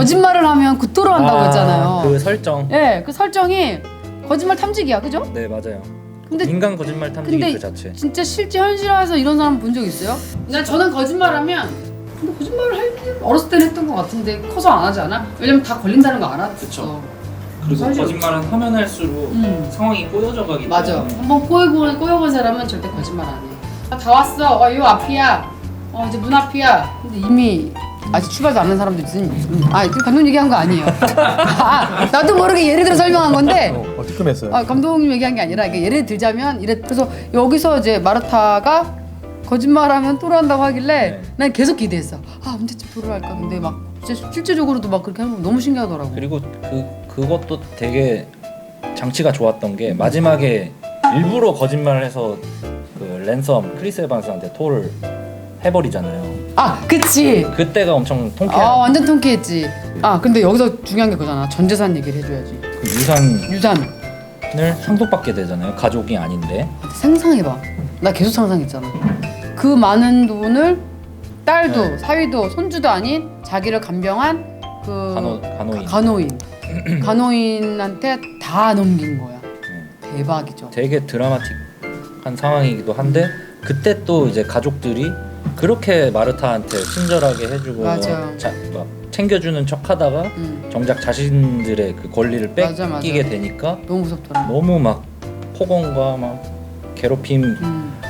거짓말을 하면 구토를 한다고 했잖아요. 그 설정. 네, 그 설정이 거짓말 탐지기야, 그죠? 네 맞아요. 근데 인간 거짓말 탐지기 근데 그 자체. 진짜 실제 현실화에서 이런 사람 본 적 있어요? 난 저는 거짓말하면 근데 거짓말을 어렸을 때는 했던 것 같은데 커서 안 하지 않아? 왜냐면 다 걸린다는 거 알아. 그쵸. 그리고 사실- 거짓말은 하면 할수록 상황이 꼬여져 가기 때문에. 맞아. 한번 꼬여본 사람은 절대 거짓말 안 해. 다 왔어. 요 앞이야. 이제 문 앞이야. 근데 이미 아직 출발도 안 한 사람도 있으니. 그 감독님 얘기한 거 아니에요. 나도 모르게 예를 들어 설명한 건데. 뜨끔했어요. 감독님 얘기한 게 아니라 예를 들자면 그래서 여기서 이제 마르타가 거짓말하면 토를 한다고 하길래 네. 난 계속 기대했어. 언제쯤 토를 할까? 근데 막 진짜 실제적으로도 막 그렇게 하는 거 너무 신기하더라고. 그리고 그것도 되게 장치가 좋았던 게 마지막에 일부러 거짓말을 해서 그 랜섬 크리스 에반스한테 토를 해버리잖아요. 그치. 그때가 엄청 통쾌한. 완전 통쾌했지. 근데 여기서 중요한 게 그거잖아. 전 재산 얘기를 해줘야지. 그 유산을 유산. 상속받게 되잖아요. 가족이 아닌데. 상상해봐. 나 계속 상상했잖아. 그 많은 돈을 딸도 사위도 손주도 아닌 자기를 간병한 그 간호인. 간호인한테 다 넘긴 거야. 대박이죠. 되게 드라마틱한 상황이기도 한데 그때 또 이제 가족들이 그렇게 마르타한테 친절하게 해주고 맞아. 막 챙겨주는 척하다가 정작 자신들의 그 권리를 맞아. 뺏기게 되니까 너무 무섭더라. 너무 막 폭언과 막 괴롭힘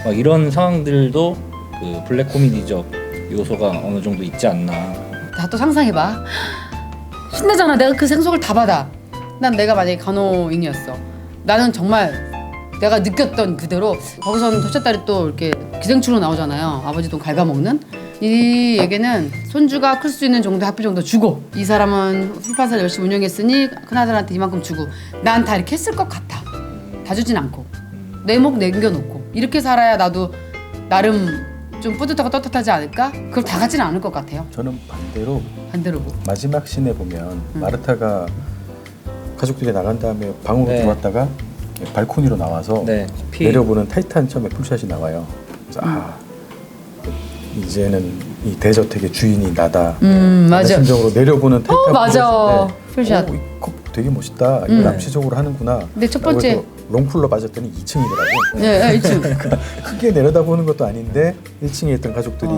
막 이런 상황들도 그 블랙 코미디적 요소가 어느 정도 있지 않나. 다 또 상상해봐. 신나잖아. 내가 그 생속을 다 받아. 난 내가 만약에 간호인이었어. 나는 정말 내가 느꼈던 그대로 거기서는 첫째 딸이 또 이렇게 기생충으로 나오잖아요. 아버지 돈 갉아먹는. 이 얘기는 손주가 클 수 있는 정도 학비 정도 주고 이 사람은 출판사를 열심히 운영했으니 큰아들한테 이만큼 주고 난 다 이렇게 했을 것 같아. 다 주진 않고 내 목 남겨놓고 이렇게 살아야 나도 나름 좀 뿌듯하고 떳떳하지 않을까? 그걸 다 갖지는 않을 것 같아요. 저는 반대로 뭐? 마지막 씬에 보면 마르타가 가족들이 나간 다음에 방으로 네. 들어왔다가 발코니로 나와서 내려보는 타이탄 처음에 풀샷이 나와요. 그래서 이제는 이 대저택의 주인이 나다. 맞아. 심정으로 내려보는 타이탄 맞아. 풀샷. 이 되게 멋있다. 이걸 암시적으로 하는구나. 근데 첫 번째 롱풀러 맞았더니 2층이더라고. 네, 1층. 크게 내려다보는 것도 아닌데 1층에 있던 가족들이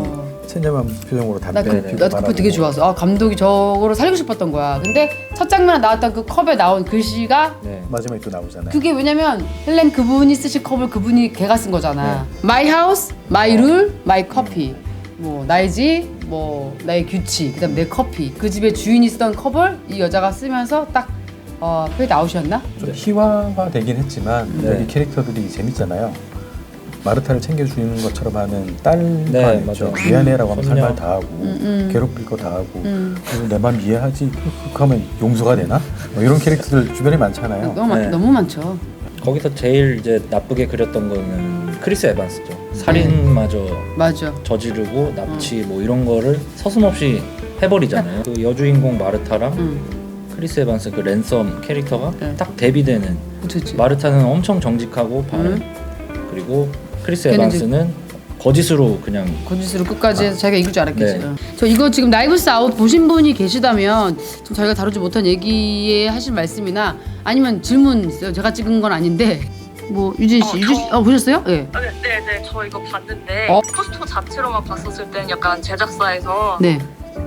체념한 표정으로 담배 피우고 나도 그거 되게 좋았어. 감독이 저거를 살리고 싶었던 거야. 근데 첫 장면에 나왔던 그 컵에 나온 글씨가 마지막에 또 나오잖아요. 그게 왜냐면 헬렌 그분이 쓰신 컵을 그분이 걔가 쓴 거잖아. My house, my rule, my coffee. 뭐 나의 집, 뭐 나의 규칙, 그다음 내 커피. 그 집의 주인이 쓰던 컵을 이 여자가 쓰면서 딱 페이드 아웃이었나? 좀 희화화 되긴 했지만 여기 캐릭터들이 재밌잖아요. 마르타를 챙겨주는 것처럼 하는 딸과 있죠. 미안해라고 하면 할 말 다 하고 괴롭힐 거 다 하고 그리고 내 맘 이해하지 그렇게 하면 용서가 되나? 뭐 이런 캐릭터들 주변에 많잖아요. 너무 많죠. 거기서 제일 이제 나쁘게 그렸던 거는 크리스 에반스죠. 살인마저 저지르고 납치 뭐 이런 거를 서슴없이 해버리잖아요. 그 여주인공 마르타랑 크리스 에반스 그 랜섬 캐릭터가 딱 대비되는. 그치. 마르타는 엄청 정직하고 바른 그리고 크리스 에반스는 거짓으로 끝까지 해서 자기가 이길 줄 알았겠지. 네. 저 이거 지금 나이브스 아웃 보신 분이 계시다면 좀 저희가 다루지 못한 얘기에 하실 말씀이나 아니면 질문 있어요. 제가 찍은 건 아닌데 뭐 유진 씨 보셨어요? 네. 네, 저 이거 봤는데 포스터 자체로만 봤었을 때는 약간 제작사에서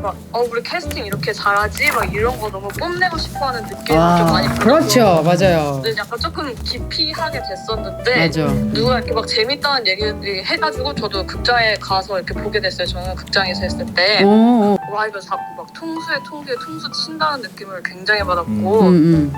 막 우리 캐스팅 이렇게 잘하지 막 이런 거 너무 뽐내고 싶어하는 느낌이 좀 많이 들어서 그렇죠, 맞아요. 근데 약간 조금 기피하게 됐었는데 맞아. 누가 이렇게 막 재밌다는 얘기들이 해가지고 저도 극장에 가서 이렇게 보게 됐어요. 저는 극장에서 했을 때 와 이거 자꾸 막 통수에 통수 친다는 느낌을 굉장히 받았고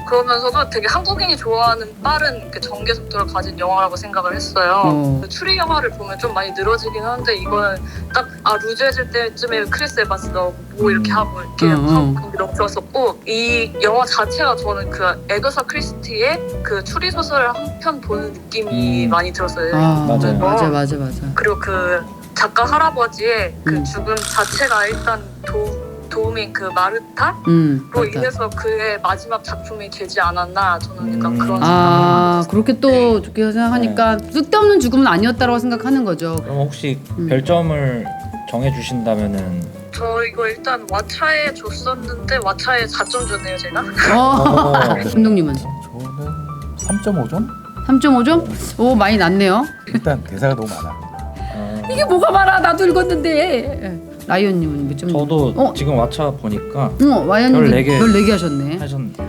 그러면서도 되게 한국인이 좋아하는 빠른 이렇게 전개 속도를 가진 영화라고 생각을 했어요. 추리 영화를 보면 좀 많이 늘어지긴 하는데 이거는 딱 루즈해질 때쯤에 크리스 에반스 뭐 이렇게 하고 이렇게 하고 너무 좋았었고 이 영화 자체가 저는 그 에거사 크리스티의 그 추리 소설을 한 편 보는 느낌이 많이 들었어요. 맞아. 그리고 그 작가 할아버지의 그 죽음 자체가 일단 도움인 그 마르타로 인해서 그의 마지막 작품이 되지 않았나 저는 약간 그런 생각을 그렇게 또 좋게 생각하니까 쓸데없는 죽음은 아니었다고 생각하는 거죠. 그럼 혹시 별점을 정해주신다면은 저 이거 일단 왓챠에 줬었는데 왓챠에 4점 줬네요 제가. 감독님은? 저는 3.5점? 3.5점? 오 많이 낮네요. 일단 대사가 너무 많아. 이게 뭐가 많아? 나도 읽었는데. 라이언님은 몇 점? 저도 지금 왓챠 보니까 라이언님 별 4개 별 4개 하셨네.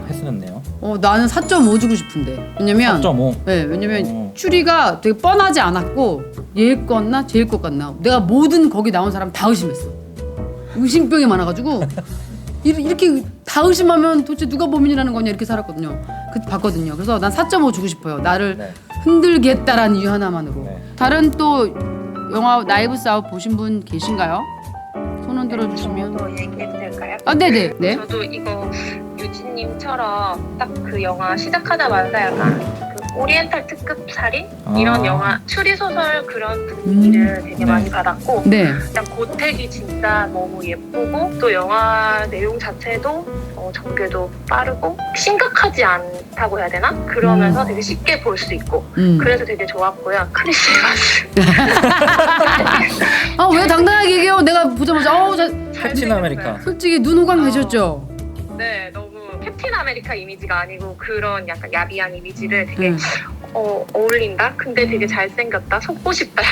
했었네요. 나는 4.5 주고 싶은데. 왜냐면 4.5. 네, 왜냐면 추리가 되게 뻔하지 않았고 얘 거나 쟤 것 같나. 내가 모든 거기 나온 사람 다 의심했어. 의심병이 많아가지고 이렇게 다 의심하면 도대체 누가 범인이라는 거냐 이렇게 살았거든요. 그때 봤거든요. 그래서 난 4.5 주고 싶어요. 나를 네. 흔들겠다라는 이유 하나만으로. 네. 다른 또 영화 나이브스 아웃 보신 분 계신가요? 손 흔들어 주시면. 저도 얘기해도 될까요? 네네. 네. 저도 이거 유진님처럼 딱 그 영화 시작하자마자 약간 그 오리엔탈 특급 살인 이런 영화 추리 소설 그런 분위기를 되게 많이 받았고 네. 그냥 고택이 진짜 너무 예쁘고 또 영화 내용 자체도 전개도 빠르고 심각하지 않다고 해야 되나? 그러면서 되게 쉽게 볼 수 있고 그래서 되게 좋았고요. 크리스 에반스. 왜 당당하게 얘기해요? 내가 보자마자 캡틴 아메리카. 솔직히 눈 호강 되셨죠? 네, 너무 캡틴 아메리카 이미지가 아니고 그런 약간 야비한 이미지를 되게 어울린다? 근데 되게 잘생겼다? 속고 싶다?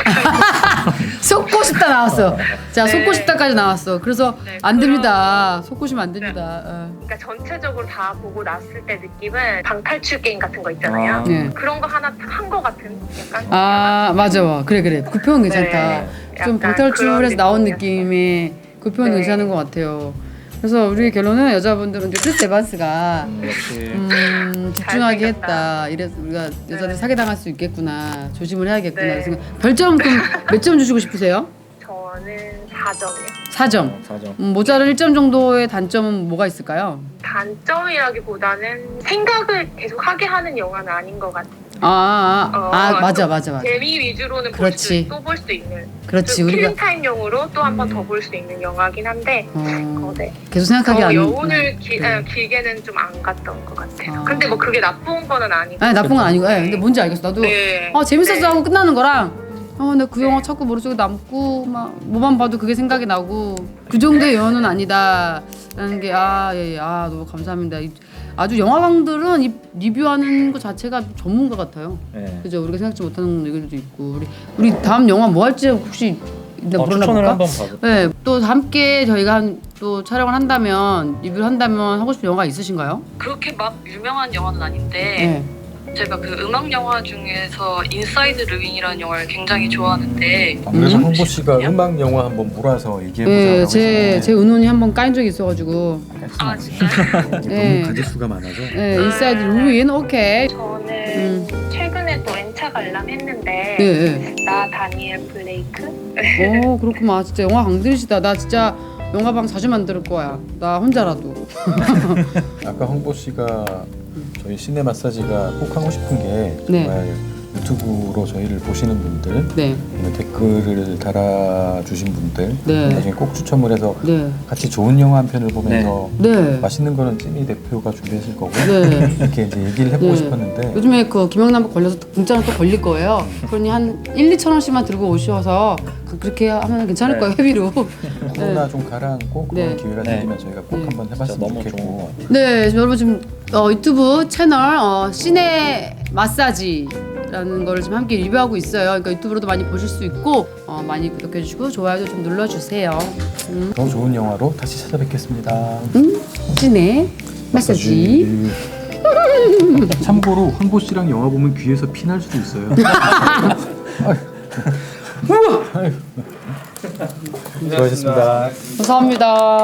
속고 싶다 나왔어. 자, 네. 속고 싶다까지 나왔어. 그래서 네, 안 됩니다. 속고 싶으면 안 됩니다. 그러니까 전체적으로 다 보고 났을 때 느낌은 방탈출 게임 같은 거 있잖아요. 네. 그런 거 하나 한 거 같은 약간 맞아. 그래. 그 표현 괜찮다. 네, 좀 약간 방탈출에서 그런 나온 느낌이었어요. 느낌의 그 표현 네. 괜찮은 것 같아요. 그래서 우리 결론은 여자분들은 이제 크리스 에반스가 역시 집중하게 잘생겼다. 했다. 이래서 우리가 여자들 네. 사기당할 수 있겠구나. 조심을 해야겠구나. 네. 그래서 별점 그럼 몇 점 주시고 싶으세요? 저는 4점이요. 4점. 4점. 모자랄 1점 정도의 단점은 뭐가 있을까요? 단점이라기보다는 생각을 계속 하게 하는 영화는 아닌 것 같아요. 맞아. 재미 위주로는 그렇지. 또 볼 수 있는. 그렇지. 좀 우리가 킬링타임용으로 또 한 번 더 볼 수 있는 영화긴 한데 네. 계속 생각하게 하는. 여운을 길게는 좀 안 갔던 것 같아요. 근데 뭐 그게 나쁜 거는 아니고. 아니 나쁜 건 아니고. 근데 뭔지 알겠어. 나도 네. 재밌었어 네. 하고 끝나는 거랑 내가 그 영화 자꾸 머릿속에 남고 막 뭐만 봐도 그게 생각이 나고 그 정도의 여운은 아니다라는 게 너무 감사합니다. 아주 영화광들은 이 리뷰하는 것 자체가 전문가 같아요. 네. 그죠? 우리가 생각지 못하는 얘기들도 있고 우리 다음 영화 뭐 할지 혹시 물어나 추천을 볼까? 한번 봐볼게요. 네, 또 함께 저희가 또 촬영을 한다면 리뷰를 한다면 하고 싶은 영화 있으신가요? 그렇게 막 유명한 영화는 아닌데 네. 제가 그 음악 영화 중에서 인사이드 루인이라는 영화를 굉장히 좋아하는데 그래서 홍보 씨가 음악 영화 한번 몰아서 얘기해보자고 네, 했잖아요. 제 은혼이 한번 까인 적이 있어가지고. 진짜요? 네. 너무 가짓수가 많아서. 네, 인사이드 루인 오케이. 저는 최근에 또 엔차 관람했는데 네. 나 다니엘 블레이크? 오 그렇구만. 진짜 영화 강들이시다. 나 진짜 영화방 자주 만들 거야. 나 혼자라도. 아까 홍보 씨가 저희 시네 마사지가 꼭 하고 싶은 게 네. 정말 유튜브로 저희를 보시는 분들, 네. 아니면 댓글을 달아주신 분들 네. 나중에 꼭 추첨을 해서 네. 같이 좋은 영화 한 편을 보면서 네. 맛있는 거는 찐이 대표가 준비했을 거고 네. 이렇게 이제 얘기를 해보고 네. 싶었는데 요즘에 그 김영남 걸려서 공짜로 또 걸릴 거예요. 그러니 한 1-2천 원씩만 들고 오셔서 그렇게 하면 괜찮을 거예요. 회비로. 코로나 좀 가라앉고 그런 네. 기회가 네. 생기면 저희가 꼭 한번 해봤으면 너무 좋겠고 좋은 것 같아요. 네, 여러분 지금 유튜브 채널 시네 마사지라는 거를 지금 함께 리뷰하고 있어요. 그러니까 유튜브로도 많이 보실 수 있고 많이 구독해주시고 좋아요도 좀 눌러주세요. 더 좋은 영화로 다시 찾아뵙겠습니다. 시네 마사지. 참고로 황보 씨랑 영화 보면 귀에서 피 날 수도 있어요. 수고하셨습니다. 감사합니다.